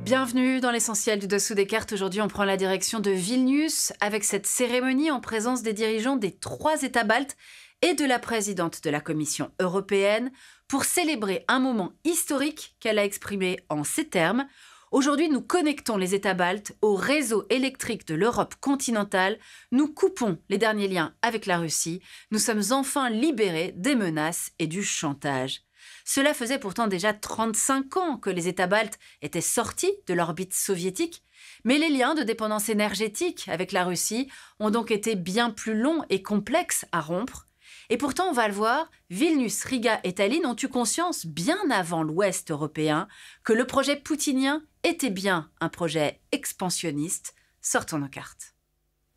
Bienvenue dans l'essentiel du dessous des cartes. Aujourd'hui, on prend la direction de Vilnius avec cette cérémonie en présence des dirigeants des 3 États baltes et de la présidente de la Commission européenne pour célébrer un moment historique qu'elle a exprimé en ces termes. Aujourd'hui, nous connectons les États baltes au réseau électrique de l'Europe continentale. Nous coupons les derniers liens avec la Russie. Nous sommes enfin libérés des menaces et du chantage. Cela faisait pourtant déjà 35 ans que les États baltes étaient sortis de l'orbite soviétique, mais les liens de dépendance énergétique avec la Russie ont donc été bien plus longs et complexes à rompre. Et pourtant, on va le voir, Vilnius, Riga et Tallinn ont eu conscience, bien avant l'Ouest européen, que le projet poutinien était bien un projet expansionniste. Sortons nos cartes.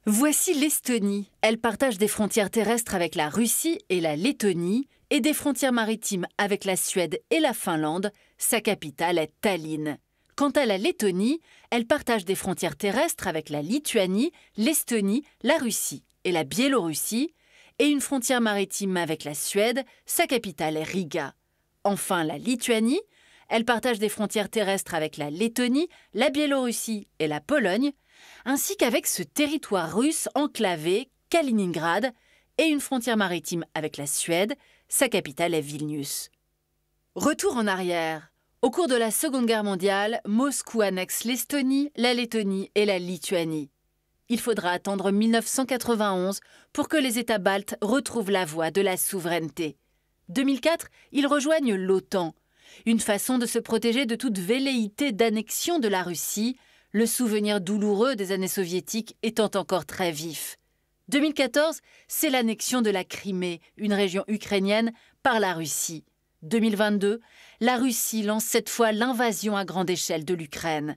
Voici l'Estonie. Elle partage des frontières terrestres avec la Russie et la Lettonie et des frontières maritimes avec la Suède et la Finlande. Sa capitale est Tallinn. Quant à la Lettonie, elle partage des frontières terrestres avec la Lituanie, l'Estonie, la Russie et la Biélorussie et une frontière maritime avec la Suède. Sa capitale est Riga. Enfin, la Lituanie, elle partage des frontières terrestres avec la Lettonie, la Biélorussie et la Pologne, ainsi qu'avec ce territoire russe enclavé, Kaliningrad, et une frontière maritime avec la Suède. Sa capitale est Vilnius. Retour en arrière. Au cours de la Seconde Guerre mondiale, Moscou annexe l'Estonie, la Lettonie et la Lituanie. Il faudra attendre 1991 pour que les États baltes retrouvent la voie de la souveraineté. 2004, ils rejoignent l'OTAN. Une façon de se protéger de toute velléité d'annexion de la Russie, le souvenir douloureux des années soviétiques étant encore très vif. 2014, c'est l'annexion de la Crimée, une région ukrainienne, par la Russie. 2022, la Russie lance cette fois l'invasion à grande échelle de l'Ukraine.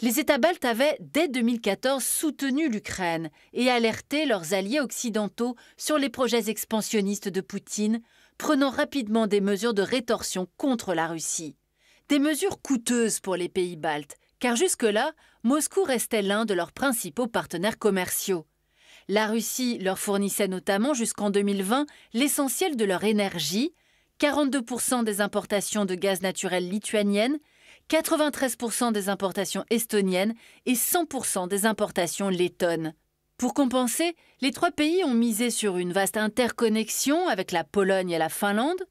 Les États baltes avaient, dès 2014, soutenu l'Ukraine et alerté leurs alliés occidentaux sur les projets expansionnistes de Poutine, prenant rapidement des mesures de rétorsion contre la Russie. Des mesures coûteuses pour les pays baltes, car jusque-là, Moscou restait l'un de leurs principaux partenaires commerciaux. La Russie leur fournissait notamment jusqu'en 2020 l'essentiel de leur énergie, 42% des importations de gaz naturel lituaniennes, 93% des importations estoniennes et 100% des importations lettonnes. Pour compenser, les 3 pays ont misé sur une vaste interconnexion avec la Pologne et la Finlande,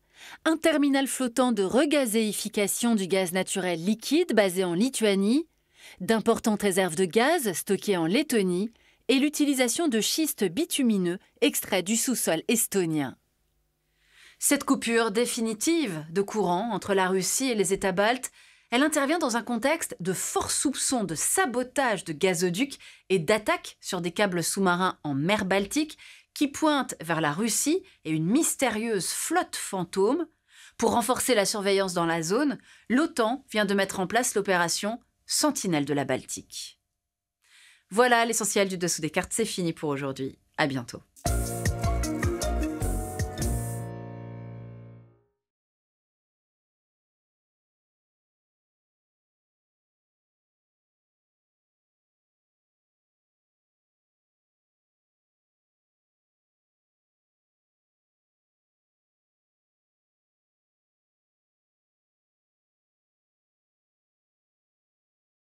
un terminal flottant de regazéification du gaz naturel liquide basé en Lituanie, d'importantes réserves de gaz stockées en Lettonie et l'utilisation de schistes bitumineux extraits du sous-sol estonien. Cette coupure définitive de courant entre la Russie et les États baltes, elle intervient dans un contexte de forts soupçons de sabotage de gazoducs et d'attaques sur des câbles sous-marins en mer Baltique qui pointent vers la Russie et une mystérieuse flotte fantôme. Pour renforcer la surveillance dans la zone, l'OTAN vient de mettre en place l'opération Sentinelle de la Baltique. Voilà l'essentiel du dessous des cartes, c'est fini pour aujourd'hui. À bientôt.